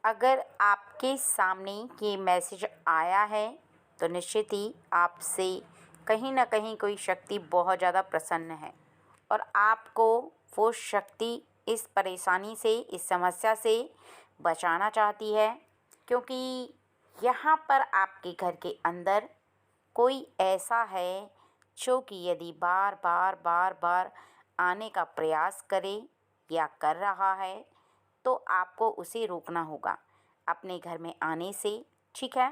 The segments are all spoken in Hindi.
अगर आपके सामने ये मैसेज आया है तो निश्चित ही आपसे कहीं न कहीं कोई शक्ति बहुत ज़्यादा प्रसन्न है और आपको वो शक्ति इस परेशानी से, इस समस्या से बचाना चाहती है, क्योंकि यहाँ पर आपके घर के अंदर कोई ऐसा है जो कि यदि बार बार आने का प्रयास करे या कर रहा है तो आपको उसे रोकना होगा अपने घर में आने से, ठीक है?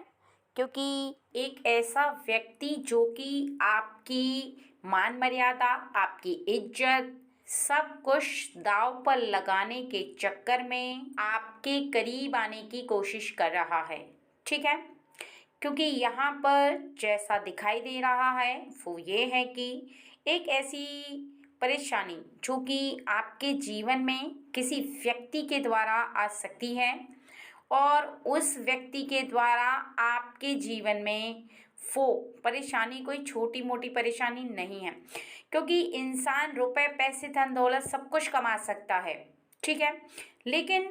क्योंकि एक ऐसा व्यक्ति जो कि आपकी मान मर्यादा, आपकी इज्जत, सब कुछ दांव पर लगाने के चक्कर में आपके करीब आने की कोशिश कर रहा है, ठीक है? क्योंकि यहाँ पर जैसा दिखाई दे रहा है वो ये है कि एक ऐसी परेशानी जो कि आपके जीवन में किसी व्यक्ति के द्वारा आ सकती है और उस व्यक्ति के द्वारा आपके जीवन में वो परेशानी कोई छोटी मोटी परेशानी नहीं है, क्योंकि इंसान रुपए पैसे धन दौलत सब कुछ कमा सकता है, ठीक है, लेकिन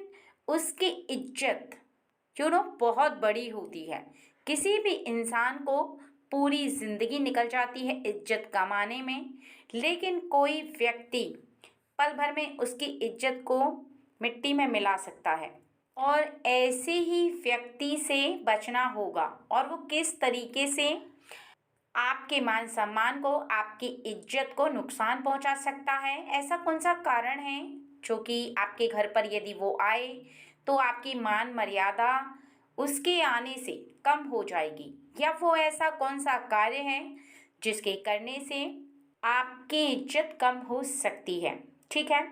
उसकी इज्जत बहुत बड़ी होती है। किसी भी इंसान को पूरी ज़िंदगी निकल जाती है इज्जत कमाने में, लेकिन कोई व्यक्ति पल भर में उसकी इज्जत को मिट्टी में मिला सकता है और ऐसे ही व्यक्ति से बचना होगा। और वो किस तरीके से आपके मान सम्मान को, आपकी इज्जत को नुकसान पहुंचा सकता है, ऐसा कौन सा कारण है जो कि आपके घर पर यदि वो आए तो आपकी मान मर्यादा उसके आने से कम हो जाएगी, या वो ऐसा कौन सा कार्य है जिसके करने से आपकी इज्जत कम हो सकती है, ठीक है?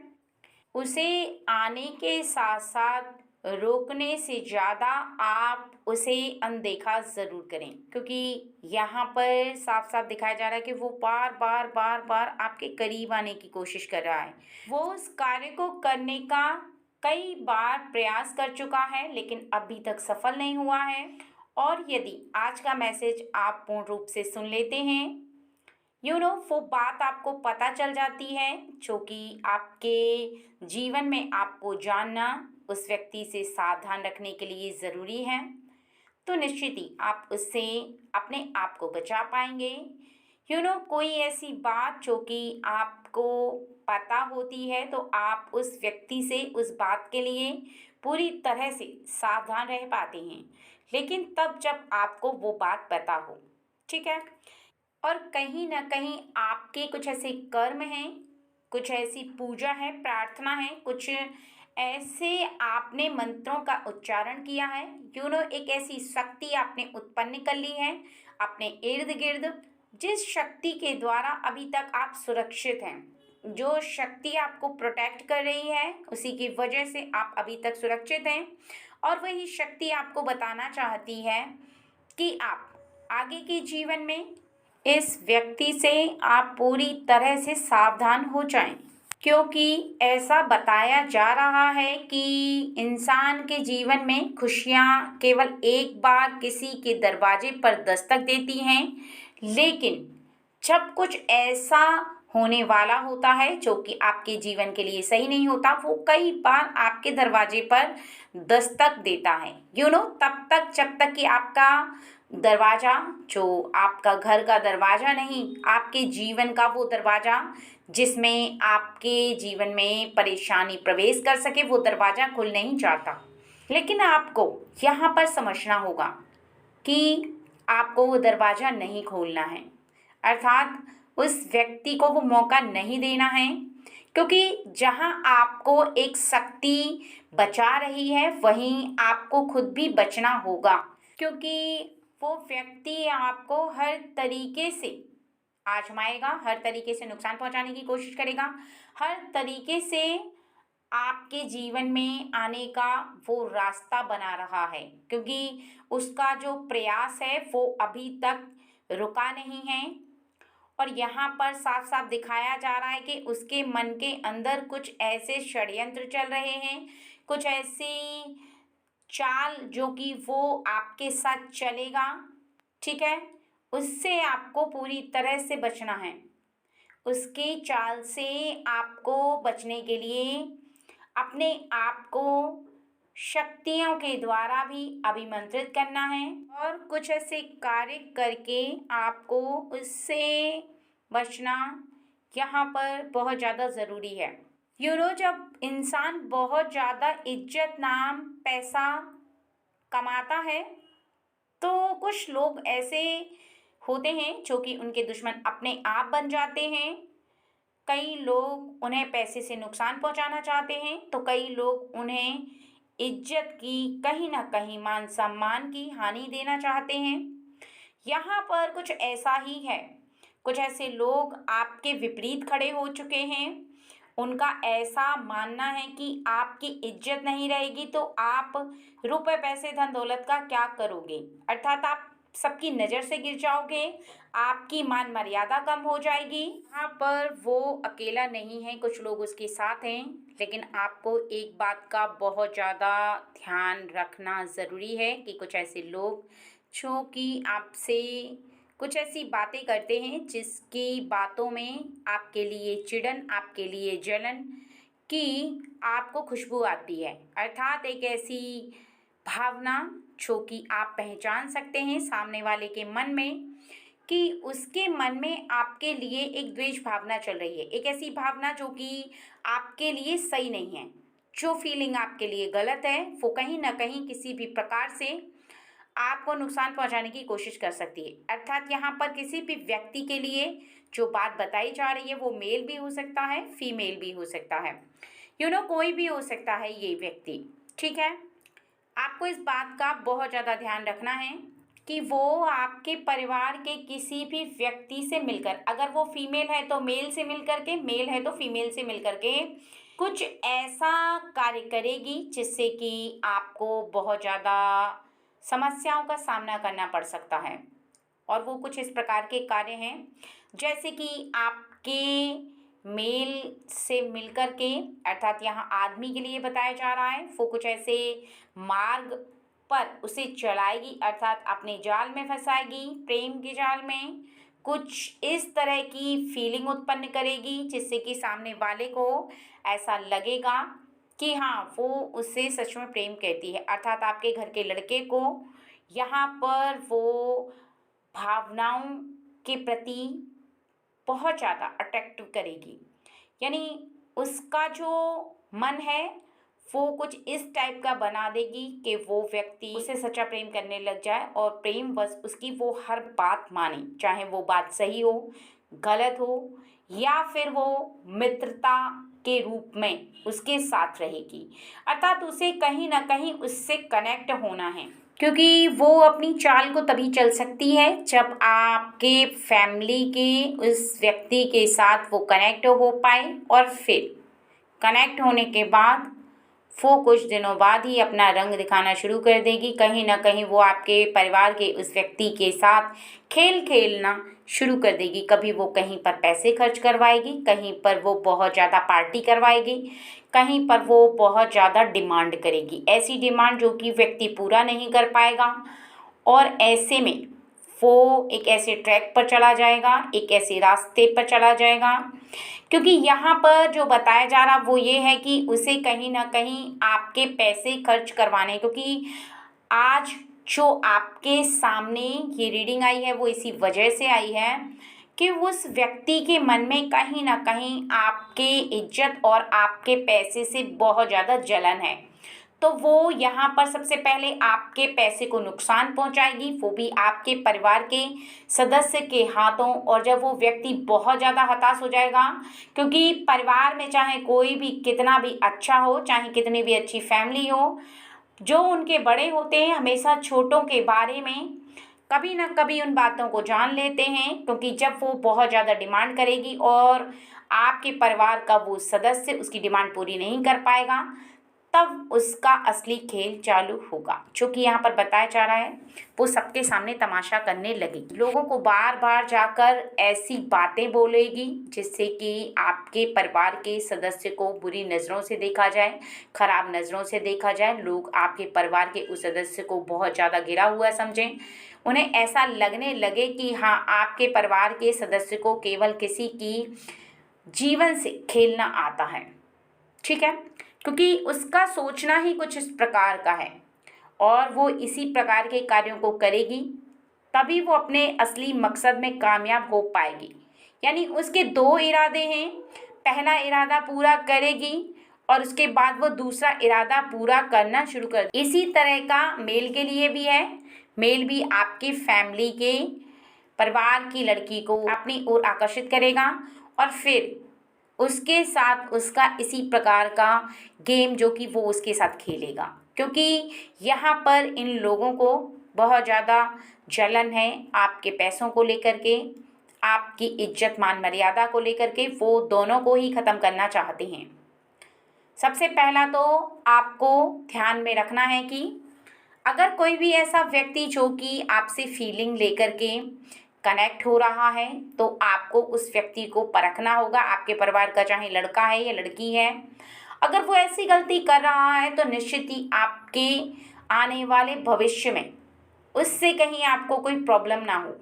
उसे आने के साथ साथ रोकने से ज़्यादा आप उसे अनदेखा ज़रूर करें, क्योंकि यहाँ पर साफ साफ दिखाया जा रहा है कि वो बार बार आपके करीब आने की कोशिश कर रहा है। वो उस कार्य को करने का कई बार प्रयास कर चुका है लेकिन अभी तक सफल नहीं हुआ है। और यदि आज का मैसेज आप पूर्ण रूप से सुन लेते हैं, वो बात आपको पता चल जाती है जो कि आपके जीवन में आपको जानना, उस व्यक्ति से सावधान रखने के लिए ज़रूरी है, तो निश्चित ही आप उससे अपने आप को बचा पाएंगे। कोई ऐसी बात जो कि आपको पता होती है तो आप उस व्यक्ति से उस बात के लिए पूरी तरह से सावधान रह पाते हैं, लेकिन तब जब आपको वो बात पता हो, ठीक है? और कहीं ना कहीं आपके कुछ ऐसे कर्म हैं, कुछ ऐसी पूजा है, प्रार्थना है, कुछ ऐसे आपने मंत्रों का उच्चारण किया है, एक ऐसी शक्ति आपने उत्पन्न कर ली है अपने इर्द गिर्द, जिस शक्ति के द्वारा अभी तक आप सुरक्षित हैं, जो शक्ति आपको प्रोटेक्ट कर रही है, उसी की वजह से आप अभी तक सुरक्षित हैं। और वही शक्ति आपको बताना चाहती है कि आप आगे के जीवन में इस व्यक्ति से आप पूरी तरह से सावधान हो जाएं, क्योंकि ऐसा बताया जा रहा है कि इंसान के जीवन में खुशियां केवल एक बार किसी के दरवाजे पर दस्तक देती हैं, लेकिन जब कुछ ऐसा होने वाला होता है जो कि आपके जीवन के लिए सही नहीं होता, वो कई बार आपके दरवाजे पर दस्तक देता है, तब तक जब तक कि आपका दरवाज़ा, जो आपका घर का दरवाज़ा नहीं, आपके जीवन का वो दरवाज़ा जिसमें आपके जीवन में परेशानी प्रवेश कर सके, वो दरवाज़ा खुल नहीं जाता। लेकिन आपको यहाँ पर समझना होगा कि आपको वो दरवाज़ा नहीं खोलना है, अर्थात उस व्यक्ति को वो मौका नहीं देना है, क्योंकि जहाँ आपको एक शक्ति बचा रही है वहीं आपको खुद भी बचना होगा, क्योंकि वो व्यक्ति आपको हर तरीके से आजमाएगा, हर तरीके से नुकसान पहुंचाने की कोशिश करेगा, हर तरीके से आपके जीवन में आने का वो रास्ता बना रहा है, क्योंकि उसका जो प्रयास है वो अभी तक रुका नहीं है। और यहाँ पर साफ साफ दिखाया जा रहा है कि उसके मन के अंदर कुछ ऐसे षड्यंत्र चल रहे हैं, कुछ ऐसी चाल जो कि वो आपके साथ चलेगा, ठीक है? उससे आपको पूरी तरह से बचना है। उसकी चाल से आपको बचने के लिए अपने आप को शक्तियों के द्वारा भी अभिमंत्रित करना है और कुछ ऐसे कार्य करके आपको उससे बचना यहाँ पर बहुत ज़्यादा ज़रूरी है। जब इंसान बहुत ज़्यादा इज्जत, नाम, पैसा कमाता है तो कुछ लोग ऐसे होते हैं जो कि उनके दुश्मन अपने आप बन जाते हैं। कई लोग उन्हें पैसे से नुकसान पहुंचाना चाहते हैं तो कई लोग उन्हें इज्जत की, कहीं ना कहीं मान सम्मान की हानि देना चाहते हैं। यहाँ पर कुछ ऐसा ही है। कुछ ऐसे लोग आपके विपरीत खड़े हो चुके हैं। उनका ऐसा मानना है कि आपकी इज्जत नहीं रहेगी तो आप रुपए, पैसे, धन दौलत का क्या करोगे, अर्थात आप सबकी नज़र से गिर जाओगे, आपकी मान मर्यादा कम हो जाएगी। यहाँ पर वो अकेला नहीं है, कुछ लोग उसके साथ हैं। लेकिन आपको एक बात का बहुत ज़्यादा ध्यान रखना ज़रूरी है कि कुछ ऐसे लोग जो कि आपसे कुछ ऐसी बातें करते हैं जिसकी बातों में आपके लिए चिढ़न, आपके लिए जलन की आपको खुशबू आती है, अर्थात एक ऐसी भावना जो कि आप पहचान सकते हैं सामने वाले के मन में कि उसके मन में आपके लिए एक द्वेष भावना चल रही है, एक ऐसी भावना जो कि आपके लिए सही नहीं है। जो फीलिंग आपके लिए गलत है वो कहीं ना कहीं किसी भी प्रकार से आपको नुकसान पहुंचाने की कोशिश कर सकती है। अर्थात यहाँ पर किसी भी व्यक्ति के लिए जो बात बताई जा रही है वो मेल भी हो सकता है, फीमेल भी हो सकता है, कोई भी हो सकता है ये व्यक्ति। ठीक है, आपको इस बात का बहुत ज़्यादा ध्यान रखना है कि वो आपके परिवार के किसी भी व्यक्ति से मिलकर, अगर वो फीमेल है तो मेल से मिल करके, मेल है तो फीमेल से मिल करके कुछ ऐसा कार्य करेगी जिससे कि आपको बहुत ज़्यादा समस्याओं का सामना करना पड़ सकता है। और वो कुछ इस प्रकार के कार्य हैं जैसे कि आपके मेल से मिलकर के, अर्थात यहाँ आदमी के लिए बताया जा रहा है, वो कुछ ऐसे मार्ग पर उसे चलाएगी, अर्थात अपने जाल में फंसाएगी, प्रेम के जाल में। कुछ इस तरह की फीलिंग उत्पन्न करेगी जिससे कि सामने वाले को ऐसा लगेगा कि हाँ, वो उससे सच में प्रेम करती है, अर्थात आपके घर के लड़के को यहाँ पर वो भावनाओं के प्रति बहुत ज़्यादा अट्रैक्टिव करेगी। यानी उसका जो मन है वो कुछ इस टाइप का बना देगी कि वो व्यक्ति उसे सच्चा प्रेम करने लग जाए और प्रेम बस उसकी वो हर बात माने, चाहे वो बात सही हो, गलत हो, या फिर वो मित्रता के रूप में उसके साथ रहेगी। अर्थात उसे कहीं ना कहीं उससे कनेक्ट होना है, क्योंकि वो अपनी चाल को तभी चल सकती है जब आपके फैमिली के उस व्यक्ति के साथ वो कनेक्ट हो पाए, और फिर कनेक्ट होने के बाद वो कुछ दिनों बाद ही अपना रंग दिखाना शुरू कर देगी। कहीं ना कहीं वो आपके परिवार के उस व्यक्ति के साथ खेल खेलना शुरू कर देगी। कभी वो कहीं पर पैसे खर्च करवाएगी, कहीं पर वो बहुत ज़्यादा पार्टी करवाएगी, कहीं पर वो बहुत ज़्यादा डिमांड करेगी, ऐसी डिमांड जो कि व्यक्ति पूरा नहीं कर पाएगा। और ऐसे में वो एक ऐसे ट्रैक पर चला जाएगा, एक ऐसे रास्ते पर चला जाएगा, क्योंकि यहाँ पर जो बताया जा रहा वो ये है कि उसे कहीं ना कहीं आपके पैसे खर्च करवाने, क्योंकि आज जो आपके सामने ये रीडिंग आई है वो इसी वजह से आई है कि उस व्यक्ति के मन में कहीं ना कहीं आपके इज्जत और आपके पैसे से बहुत ज़्यादा जलन है। तो वो यहाँ पर सबसे पहले आपके पैसे को नुकसान पहुँचाएगी, वो भी आपके परिवार के सदस्य के हाथों। और जब वो व्यक्ति बहुत ज़्यादा हताश हो जाएगा, क्योंकि परिवार में चाहे कोई भी कितना भी अच्छा हो, चाहे कितनी भी अच्छी फैमिली हो, जो उनके बड़े होते हैं हमेशा छोटों के बारे में कभी ना कभी उन बातों को जान लेते हैं, क्योंकि जब वो बहुत ज़्यादा डिमांड करेगी और आपके परिवार का वो सदस्य उसकी डिमांड पूरी नहीं कर पाएगा, तब उसका असली खेल चालू होगा। जो कि यहाँ पर बताया जा रहा है वो सबके सामने तमाशा करने लगेगी, लोगों को बार बार जाकर ऐसी बातें बोलेगी जिससे कि आपके परिवार के सदस्य को बुरी नज़रों से देखा जाए, खराब नज़रों से देखा जाए, लोग आपके परिवार के उस सदस्य को बहुत ज़्यादा गिरा हुआ समझें, उन्हें ऐसा लगने लगे कि हाँ, आपके परिवार के सदस्य को केवल किसी की जीवन से खेलना आता है। ठीक है, क्योंकि उसका सोचना ही कुछ इस प्रकार का है और वो इसी प्रकार के कार्यों को करेगी, तभी वो अपने असली मकसद में कामयाब हो पाएगी। यानी उसके दो इरादे हैं, पहला इरादा पूरा करेगी और उसके बाद वो दूसरा इरादा पूरा करना शुरू कर। इसी तरह का मेल के लिए भी है। मेल भी आपकी फैमिली के परिवार की लड़की को अपनी ओर आकर्षित करेगा और फिर उसके साथ उसका इसी प्रकार का गेम जो कि वो उसके साथ खेलेगा, क्योंकि यहाँ पर इन लोगों को बहुत ज़्यादा जलन है आपके पैसों को लेकर के, आपकी इज्जत मान मर्यादा को लेकर के। वो दोनों को ही ख़त्म करना चाहते हैं। सबसे पहला तो आपको ध्यान में रखना है कि अगर कोई भी ऐसा व्यक्ति जो कि आपसे फीलिंग लेकर के कनेक्ट हो रहा है, तो आपको उस व्यक्ति को परखना होगा, आपके परिवार का चाहे लड़का है या लड़की है। अगर वो ऐसी गलती कर रहा है तो निश्चित ही आपके आने वाले भविष्य में उससे कहीं आपको कोई प्रॉब्लम ना हो,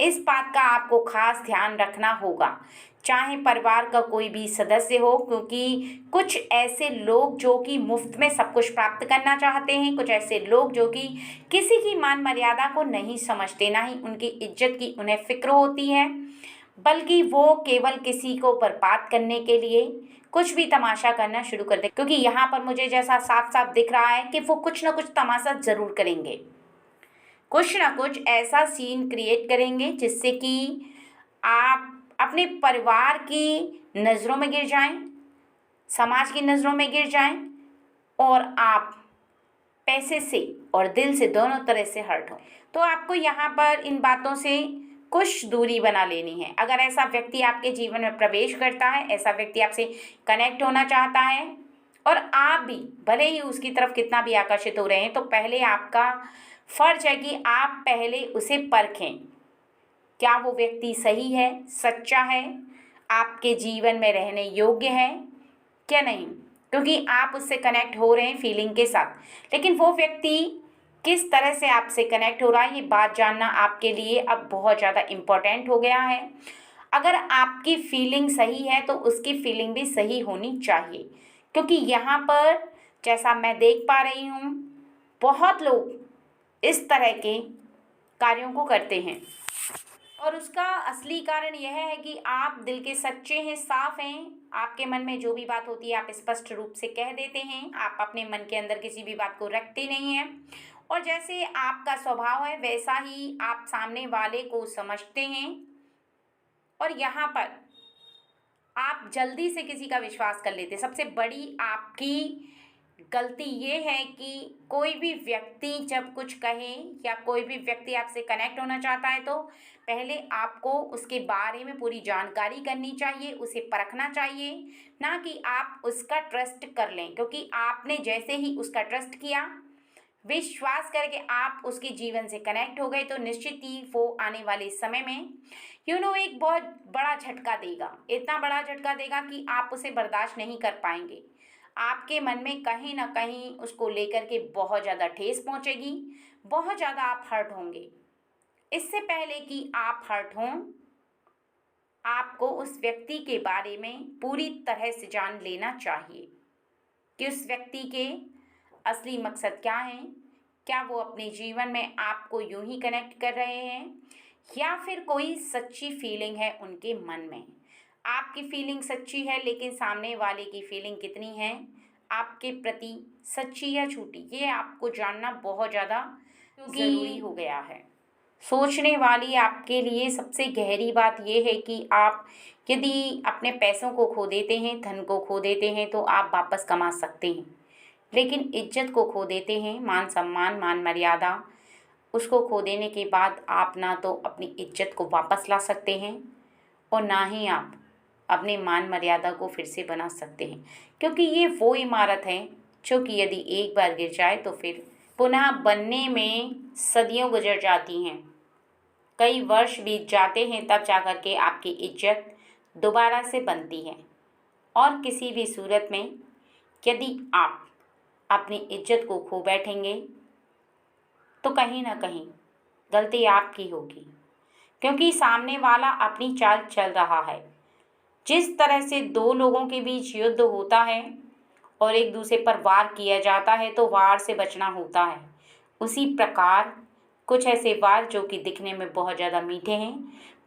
इस बात का आपको खास ध्यान रखना होगा, चाहे परिवार का कोई भी सदस्य हो। क्योंकि कुछ ऐसे लोग जो कि मुफ्त में सब कुछ प्राप्त करना चाहते हैं, कुछ ऐसे लोग जो कि किसी की मान मर्यादा को नहीं समझते, ना ही उनकी इज्जत की उन्हें फिक्र होती है, बल्कि वो केवल किसी को बर्बाद करने के लिए कुछ भी तमाशा करना शुरू कर दे। क्योंकि यहाँ पर मुझे जैसा साफ साफ दिख रहा है कि वो कुछ ना कुछ तमाशा ज़रूर करेंगे, कुछ ना कुछ ऐसा सीन क्रिएट करेंगे जिससे कि आप अपने परिवार की नज़रों में गिर जाएं, समाज की नज़रों में गिर जाएं और आप पैसे से और दिल से दोनों तरह से हर्ट हो। तो आपको यहाँ पर इन बातों से कुछ दूरी बना लेनी है। अगर ऐसा व्यक्ति आपके जीवन में प्रवेश करता है, ऐसा व्यक्ति आपसे कनेक्ट होना चाहता है और आप भी भले ही उसकी तरफ कितना भी आकर्षित हो रहे हैं, तो पहले आपका फ़र्ज है कि आप पहले उसे परखें, क्या वो व्यक्ति सही है, सच्चा है, आपके जीवन में रहने योग्य है क्या नहीं। क्योंकि आप उससे कनेक्ट हो रहे हैं फीलिंग के साथ, लेकिन वो व्यक्ति किस तरह से आपसे कनेक्ट हो रहा है, ये बात जानना आपके लिए अब बहुत ज़्यादा इम्पोर्टेंट हो गया है। अगर आपकी फीलिंग सही है तो उसकी फीलिंग भी सही होनी चाहिए, क्योंकि यहाँ पर जैसा मैं देख पा रही हूँ, बहुत लोग इस तरह के कार्यों को करते हैं और उसका असली कारण यह है कि आप दिल के सच्चे हैं, साफ हैं। आपके मन में जो भी बात होती है आप स्पष्ट रूप से कह देते हैं, आप अपने मन के अंदर किसी भी बात को रखते नहीं हैं और जैसे आपका स्वभाव है वैसा ही आप सामने वाले को समझते हैं। और यहाँ पर आप जल्दी से किसी का विश्वास कर लेते। सबसे बड़ी आपकी गलती ये है कि कोई भी व्यक्ति जब कुछ कहे या कोई भी व्यक्ति आपसे कनेक्ट होना चाहता है, तो पहले आपको उसके बारे में पूरी जानकारी करनी चाहिए, उसे परखना चाहिए, ना कि आप उसका ट्रस्ट कर लें। क्योंकि आपने जैसे ही उसका ट्रस्ट किया, विश्वास करके आप उसके जीवन से कनेक्ट हो गए, तो निश्चित ही वो आने वाले समय में एक बहुत बड़ा झटका देगा, इतना बड़ा झटका देगा कि आप उसे बर्दाश्त नहीं कर पाएंगे। आपके मन में कहीं ना कहीं उसको लेकर के बहुत ज़्यादा ठेस पहुंचेगी, बहुत ज़्यादा आप हर्ट होंगे। इससे पहले कि आप हर्ट हों, आपको उस व्यक्ति के बारे में पूरी तरह से जान लेना चाहिए कि उस व्यक्ति के असली मकसद क्या हैं, क्या वो अपने जीवन में आपको यूं ही कनेक्ट कर रहे हैं या फिर कोई सच्ची फीलिंग है उनके मन में। आपकी फीलिंग सच्ची है, लेकिन सामने वाले की फीलिंग कितनी है आपके प्रति, सच्ची या झूठी, ये आपको जानना बहुत ज़्यादा ज़रूरी हो गया है। सोचने वाली आपके लिए सबसे गहरी बात यह है कि आप यदि अपने पैसों को खो देते हैं, धन को खो देते हैं, तो आप वापस कमा सकते हैं, लेकिन इज्जत को खो देते हैं, मान सम्मान, मान मर्यादा, उसको खो देने के बाद आप ना तो अपनी इज्जत को वापस ला सकते हैं और ना ही आप अपने मान मर्यादा को फिर से बना सकते हैं। क्योंकि ये वो इमारत है जो कि यदि एक बार गिर जाए तो फिर पुनः बनने में सदियों गुजर जाती हैं, कई वर्ष बीत जाते हैं, तब जाकर के आपकी इज्जत दोबारा से बनती है। और किसी भी सूरत में यदि आप अपनी इज्जत को खो बैठेंगे तो कहीं ना कहीं गलती आपकी होगी, क्योंकि सामने वाला अपनी चाल चल रहा है। जिस तरह से दो लोगों के बीच युद्ध होता है और एक दूसरे पर वार किया जाता है तो वार से बचना होता है। उसी प्रकार कुछ ऐसे वार जो कि दिखने में बहुत ज़्यादा मीठे हैं,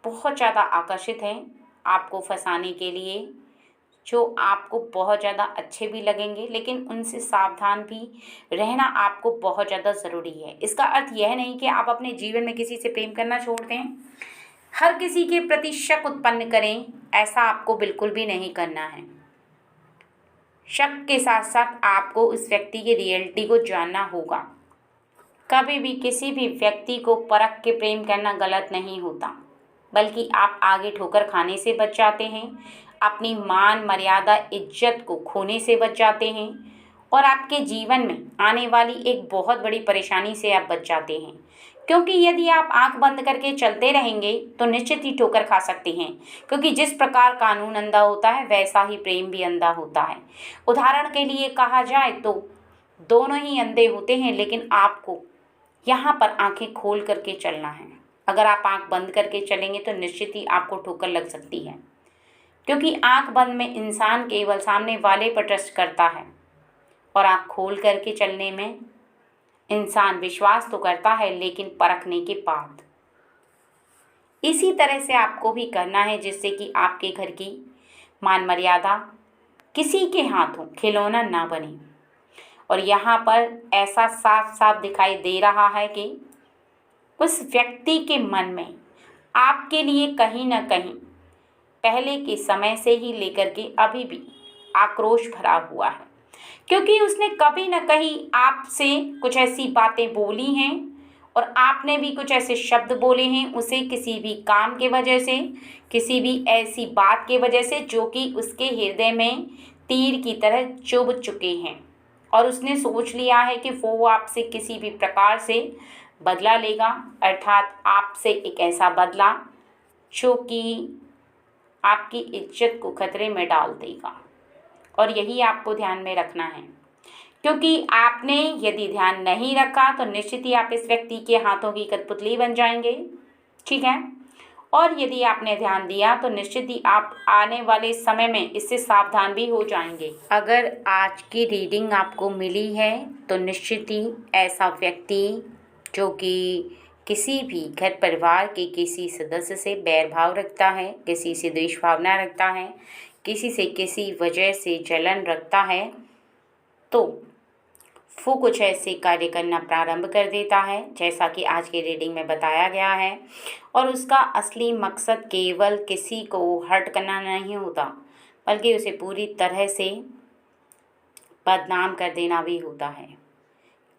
बहुत ज़्यादा आकर्षित हैं आपको फंसाने के लिए, जो आपको बहुत ज़्यादा अच्छे भी लगेंगे, लेकिन उनसे सावधान भी रहना आपको बहुत ज़्यादा ज़रूरी है। इसका अर्थ यह नहीं कि आप अपने जीवन में किसी से प्रेम करना छोड़ दें, हर किसी के प्रति शक उत्पन्न करें, ऐसा आपको बिल्कुल भी नहीं करना है। शक के साथ साथ आपको उस व्यक्ति की रियलिटी को जानना होगा। कभी भी किसी भी व्यक्ति को परख के प्रेम करना गलत नहीं होता, बल्कि आप आगे ठोकर खाने से बच जाते हैं, अपनी मान मर्यादा इज्जत को खोने से बच जाते हैं और आपके जीवन में आने वाली एक बहुत बड़ी परेशानी से आप बच जाते हैं। क्योंकि यदि आप आंख बंद करके चलते रहेंगे तो निश्चित ही ठोकर खा सकते हैं, क्योंकि जिस प्रकार कानून अंधा होता है वैसा ही प्रेम भी अंधा होता है। उदाहरण के लिए कहा जाए तो दोनों ही अंधे होते हैं, लेकिन आपको यहाँ पर आंखें खोल करके चलना है। अगर आप आंख बंद करके चलेंगे तो निश्चित ही आपको ठोकर लग सकती है, क्योंकि आंख बंद में इंसान केवल सामने वाले पर ट्रस्ट करता है और आंख खोल करके चलने में इंसान विश्वास तो करता है, लेकिन परखने के बाद। इसी तरह से आपको भी करना है, जिससे कि आपके घर की मान मर्यादा किसी के हाथों खिलौना ना बने। और यहाँ पर ऐसा साफ साफ दिखाई दे रहा है कि उस व्यक्ति के मन में आपके लिए कहीं ना कहीं पहले के समय से ही लेकर के अभी भी आक्रोश भरा हुआ है, क्योंकि उसने कभी न कहीं आपसे कुछ ऐसी बातें बोली हैं और आपने भी कुछ ऐसे शब्द बोले हैं उसे, किसी भी काम के वजह से, किसी भी ऐसी बात के वजह से जो कि उसके हृदय में तीर की तरह चुभ चुके हैं। और उसने सोच लिया है कि वो आपसे किसी भी प्रकार से बदला लेगा, अर्थात आपसे एक ऐसा बदला जो कि आपकी इज्जत को खतरे में डाल देगा। और यही आपको ध्यान में रखना है, क्योंकि आपने यदि ध्यान नहीं रखा तो निश्चित ही आप इस व्यक्ति के हाथों की कठपुतली बन जाएंगे, ठीक है। और यदि आपने ध्यान दिया तो निश्चित ही आप आने वाले समय में इससे सावधान भी हो जाएंगे। अगर आज की रीडिंग आपको मिली है तो निश्चित ही ऐसा व्यक्ति जो कि किसी भी घर परिवार के किसी सदस्य से बैर भाव रखता है, किसी से द्वेष भावना रखता है, किसी से किसी वजह से जलन रखता है, तो वो कुछ ऐसे कार्य करना प्रारंभ कर देता है जैसा कि आज की रीडिंग में बताया गया है। और उसका असली मकसद केवल किसी को हर्ट करना नहीं होता, बल्कि उसे पूरी तरह से बदनाम कर देना भी होता है।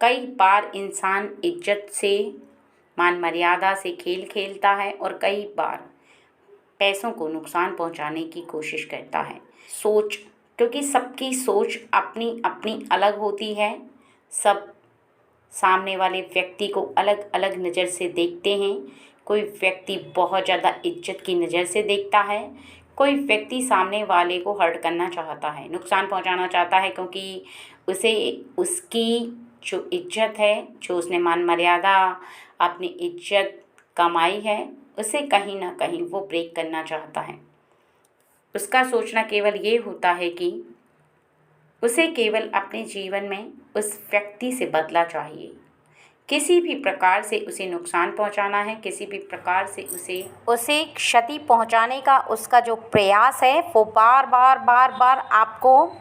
कई बार इंसान इज्जत से, मान मर्यादा से खेल खेलता है और कई बार पैसों को नुकसान पहुंचाने की कोशिश करता है। सोच, क्योंकि सबकी सोच अपनी अपनी अलग होती है, सब सामने वाले व्यक्ति को अलग अलग नज़र से देखते हैं। कोई व्यक्ति बहुत ज़्यादा इज्जत की नज़र से देखता है, कोई व्यक्ति सामने वाले को हर्ट करना चाहता है, नुकसान पहुंचाना चाहता है, क्योंकि उसे उसकी जो इज्जत है, जो उसने मान मर्यादा अपनी इज्जत कमाई है, उसे कहीं ना कहीं वो ब्रेक करना चाहता है। उसका सोचना केवल ये होता है कि उसे केवल अपने जीवन में उस व्यक्ति से बदला चाहिए, किसी भी प्रकार से उसे नुकसान पहुंचाना है, किसी भी प्रकार से उसे क्षति पहुंचाने का उसका जो प्रयास है वो बार बार आपको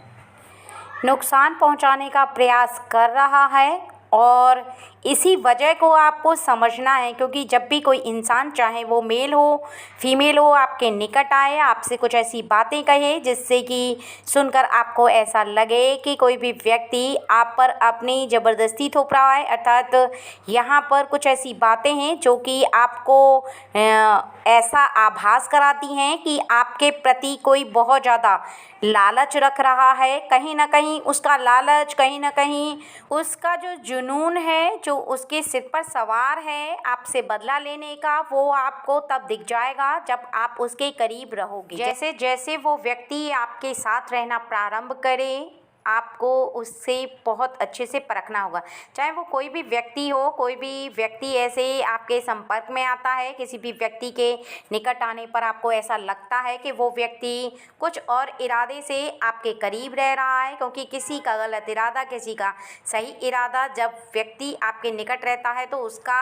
नुकसान पहुंचाने का प्रयास कर रहा है। और इसी वजह को आपको समझना है, क्योंकि जब भी कोई इंसान, चाहे वो मेल हो फीमेल हो, आपके निकट आए, आपसे कुछ ऐसी बातें कहे जिससे कि सुनकर आपको ऐसा लगे कि कोई भी व्यक्ति आप पर अपनी ज़बरदस्ती थोप रहा है, अर्थात यहाँ पर कुछ ऐसी बातें हैं जो कि आपको ऐसा आभास कराती हैं कि आपके प्रति कोई बहुत ज़्यादा लालच रख रहा है। कहीं ना कहीं उसका लालच, कहीं ना कहीं उसका जो जुनून है जो उसके सिर पर सवार है आपसे बदला लेने का, वो आपको तब दिख जाएगा जब आप उसके करीब रहोगे। जैसे जैसे वो व्यक्ति आपके साथ रहना प्रारंभ करे, आपको उससे बहुत अच्छे से परखना होगा। चाहे वो कोई भी व्यक्ति हो, कोई भी व्यक्ति ऐसे आपके संपर्क में आता है, किसी भी व्यक्ति के निकट आने पर आपको ऐसा लगता है कि वो व्यक्ति कुछ और इरादे से आपके करीब रह रहा है, क्योंकि किसी का गलत इरादा, किसी का सही इरादा, जब व्यक्ति आपके निकट रहता है तो उसका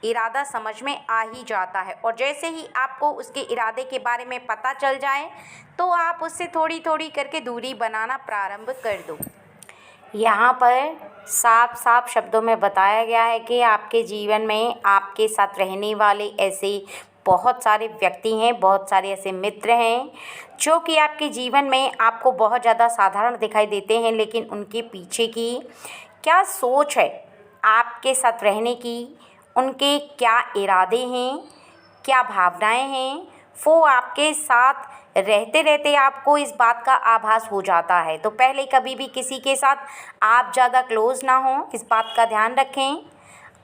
इरादा समझ में आ ही जाता है। और जैसे ही आपको उसके इरादे के बारे में पता चल जाए तो आप उससे थोड़ी थोड़ी करके दूरी बनाना प्रारंभ कर दो। यहाँ पर साफ साफ शब्दों में बताया गया है कि आपके जीवन में आपके साथ रहने वाले ऐसे बहुत सारे व्यक्ति हैं, बहुत सारे ऐसे मित्र हैं जो कि आपके जीवन में आपको बहुत ज़्यादा साधारण दिखाई देते हैं, लेकिन उनके पीछे की क्या सोच है आपके साथ रहने की, उनके क्या इरादे हैं, क्या भावनाएं हैं, वो आपके साथ रहते रहते आपको इस बात का आभास हो जाता है। तो पहले कभी भी किसी के साथ आप ज़्यादा क्लोज़ ना हों, इस बात का ध्यान रखें।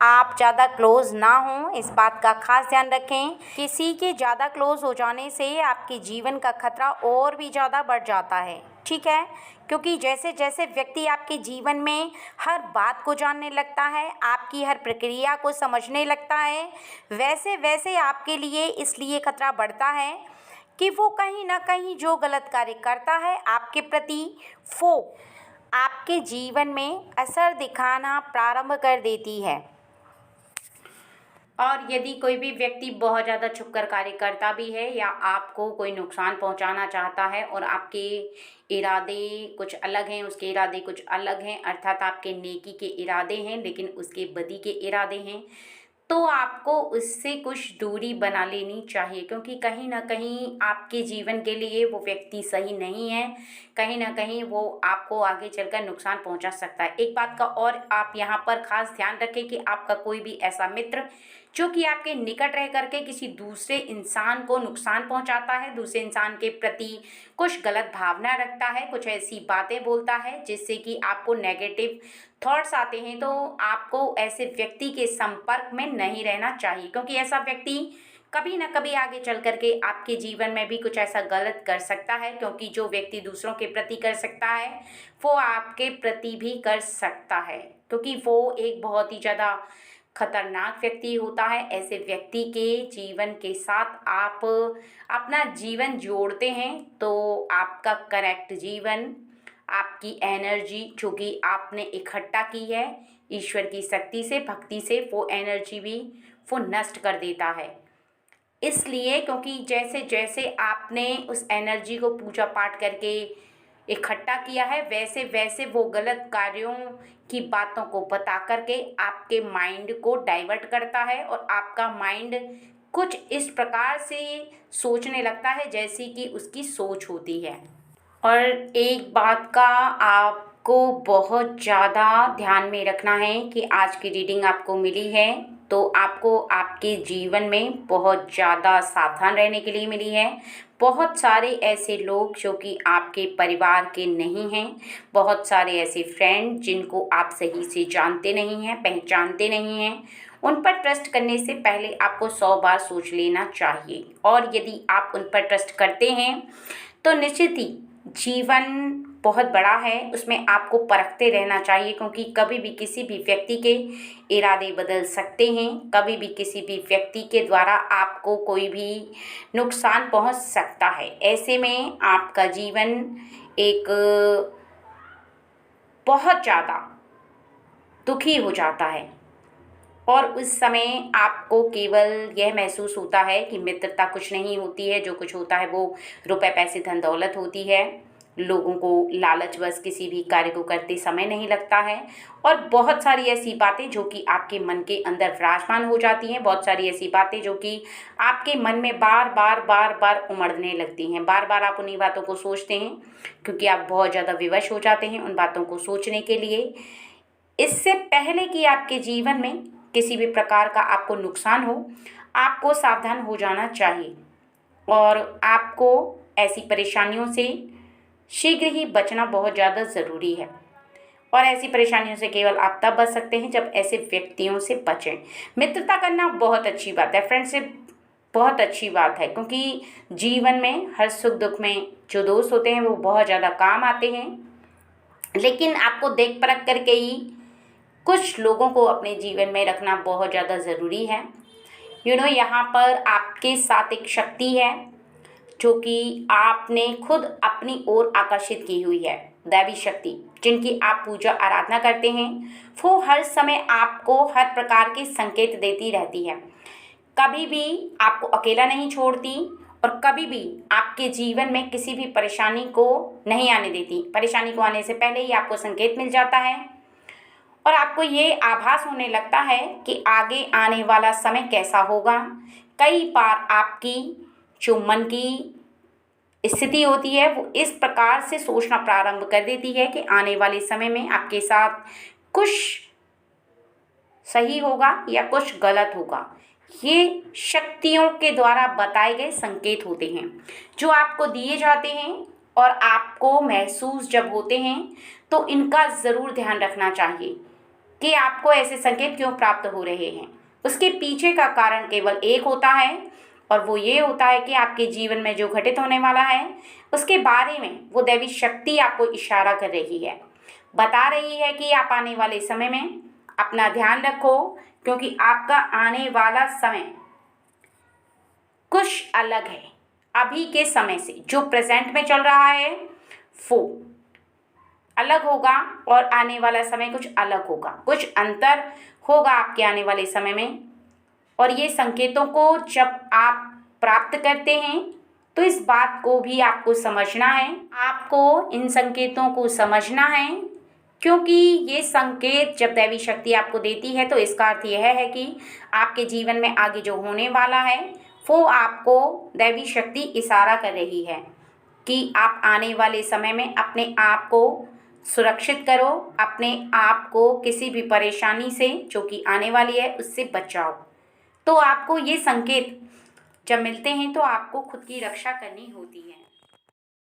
आप ज़्यादा क्लोज़ ना हों, इस बात का खास ध्यान रखें। किसी के ज़्यादा क्लोज़ हो जाने से आपके जीवन का खतरा और भी ज़्यादा बढ़ जाता है, ठीक है? क्योंकि जैसे जैसे व्यक्ति आपके जीवन में हर बात को जानने लगता है, आपकी हर प्रक्रिया को समझने लगता है, वैसे वैसे आपके लिए इसलिए खतरा बढ़ता है कि वो कहीं ना कहीं जो गलत कार्य करता है आपके प्रति, वो आपके जीवन में असर दिखाना प्रारंभ कर देती है। और यदि कोई भी व्यक्ति बहुत ज़्यादा छुपकर कार्य करता भी है या आपको कोई नुकसान पहुंचाना चाहता है और आपके इरादे कुछ अलग हैं, उसके इरादे कुछ अलग हैं, अर्थात आपके नेकी के इरादे हैं लेकिन उसके बदी के इरादे हैं, तो आपको उससे कुछ दूरी बना लेनी चाहिए, क्योंकि कहीं ना कहीं आपके जीवन के लिए वो व्यक्ति सही नहीं है, कहीं ना कहीं वो आपको आगे चलकर नुकसान पहुंचा सकता है। एक बात का और आप यहाँ पर खास ध्यान रखें कि आपका कोई भी ऐसा मित्र जो कि आपके निकट रह करके किसी दूसरे इंसान को नुकसान पहुंचाता है, दूसरे इंसान के प्रति कुछ गलत भावना रखता है, कुछ ऐसी बातें बोलता है जिससे कि आपको नेगेटिव थॉट्स आते हैं, तो आपको ऐसे व्यक्ति के संपर्क में नहीं रहना चाहिए, क्योंकि ऐसा व्यक्ति कभी ना कभी आगे चल करके आपके जीवन में भी कुछ ऐसा गलत कर सकता है, क्योंकि जो व्यक्ति दूसरों के प्रति कर सकता है वो आपके प्रति भी कर सकता है, क्योंकि वो एक बहुत ही ज़्यादा खतरनाक व्यक्ति होता है। ऐसे व्यक्ति के जीवन के साथ आप अपना जीवन जोड़ते हैं तो आपका करेक्ट जीवन, आपकी एनर्जी जो कि आपने इकट्ठा की है ईश्वर की शक्ति से, भक्ति से, वो एनर्जी भी वो नष्ट कर देता है। इसलिए क्योंकि जैसे जैसे आपने उस एनर्जी को पूजा पाठ करके इकट्ठा किया है, वैसे वैसे वो गलत कार्यों की बातों को बता करके आपके माइंड को डाइवर्ट करता है और आपका माइंड कुछ इस प्रकार से सोचने लगता है जैसी कि उसकी सोच होती है। और एक बात का आपको बहुत ज़्यादा ध्यान में रखना है कि आज की रीडिंग आपको मिली है तो आपको आपके जीवन में बहुत ज़्यादा सावधान रहने के लिए मिली है। बहुत सारे ऐसे लोग जो कि आपके परिवार के नहीं हैं, बहुत सारे ऐसे फ्रेंड जिनको आप सही से जानते नहीं हैं, पहचानते नहीं हैं, उन पर ट्रस्ट करने से पहले आपको 100 बार सोच लेना चाहिए। और यदि आप उन पर ट्रस्ट करते हैं तो निश्चित ही जीवन बहुत बड़ा है, उसमें आपको परखते रहना चाहिए, क्योंकि कभी भी किसी भी व्यक्ति के इरादे बदल सकते हैं, कभी भी किसी भी व्यक्ति के द्वारा आपको कोई भी नुकसान पहुंच सकता है। ऐसे में आपका जीवन एक बहुत ज़्यादा दुखी हो जाता है और उस समय आपको केवल यह महसूस होता है कि मित्रता कुछ नहीं होती है, जो कुछ होता है वो रुपए पैसे धन दौलत होती है। लोगों को लालच बस किसी भी कार्य को करते समय नहीं लगता है और बहुत सारी ऐसी बातें जो कि आपके मन के अंदर विराजमान हो जाती हैं, बहुत सारी ऐसी बातें जो कि आपके मन में बार बार उमड़ने लगती हैं। बार बार आप उन्हीं बातों को सोचते हैं क्योंकि आप बहुत ज़्यादा विवश हो जाते हैं उन बातों को सोचने के लिए। इससे पहले कि आपके जीवन में किसी भी प्रकार का आपको नुकसान हो, आपको सावधान हो जाना चाहिए और आपको ऐसी परेशानियों से शीघ्र ही बचना बहुत ज़्यादा ज़रूरी है। और ऐसी परेशानियों से केवल आप तब बच सकते हैं जब ऐसे व्यक्तियों से बचें। मित्रता करना बहुत अच्छी बात है, फ्रेंडशिप बहुत अच्छी बात है, क्योंकि जीवन में हर सुख दुख में जो दोस्त होते हैं वो बहुत ज़्यादा काम आते हैं। लेकिन आपको देख परख करके ही कुछ लोगों को अपने जीवन में रखना बहुत ज़्यादा ज़रूरी है। यहाँ पर आपके साथ एक शक्ति है जो कि आपने खुद अपनी ओर आकर्षित की हुई है। दैवी शक्ति जिनकी आप पूजा आराधना करते हैं, वो हर समय आपको हर प्रकार के संकेत देती रहती है। कभी भी आपको अकेला नहीं छोड़ती और कभी भी आपके जीवन में किसी भी परेशानी को नहीं आने देती। परेशानी को आने से पहले ही आपको संकेत मिल जाता है और आपको ये आभास होने लगता है कि आगे आने वाला समय कैसा होगा। कई बार आपकी जो मन की स्थिति होती है वो इस प्रकार से सोचना प्रारंभ कर देती है कि आने वाले समय में आपके साथ कुछ सही होगा या कुछ गलत होगा। ये शक्तियों के द्वारा बताए गए संकेत होते हैं जो आपको दिए जाते हैं और आपको महसूस जब होते हैं तो इनका ज़रूर ध्यान रखना चाहिए कि आपको ऐसे संकेत क्यों प्राप्त हो रहे हैं। उसके पीछे का कारण केवल एक होता है और वो ये होता है कि आपके जीवन में जो घटित होने वाला है उसके बारे में वो दैवी शक्ति आपको इशारा कर रही है, बता रही है कि आप आने वाले समय में अपना ध्यान रखो, क्योंकि आपका आने वाला समय कुछ अलग है। अभी के समय से जो प्रेजेंट में चल रहा है वो अलग होगा और आने वाला समय कुछ अलग होगा, कुछ अंतर होगा आपके आने वाले समय में। और ये संकेतों को जब आप प्राप्त करते हैं तो इस बात को भी आपको समझना है, आपको इन संकेतों को समझना है, क्योंकि ये संकेत जब दैवी शक्ति आपको देती है तो इसका अर्थ यह है कि आपके जीवन में आगे जो होने वाला है वो आपको दैवी शक्ति इशारा कर रही है कि आप आने वाले समय में अपने आप को सुरक्षित करो, अपने आप को किसी भी परेशानी से जो कि आने वाली है उससे बचाओ। तो आपको ये संकेत जब मिलते हैं तो आपको खुद की रक्षा करनी होती है।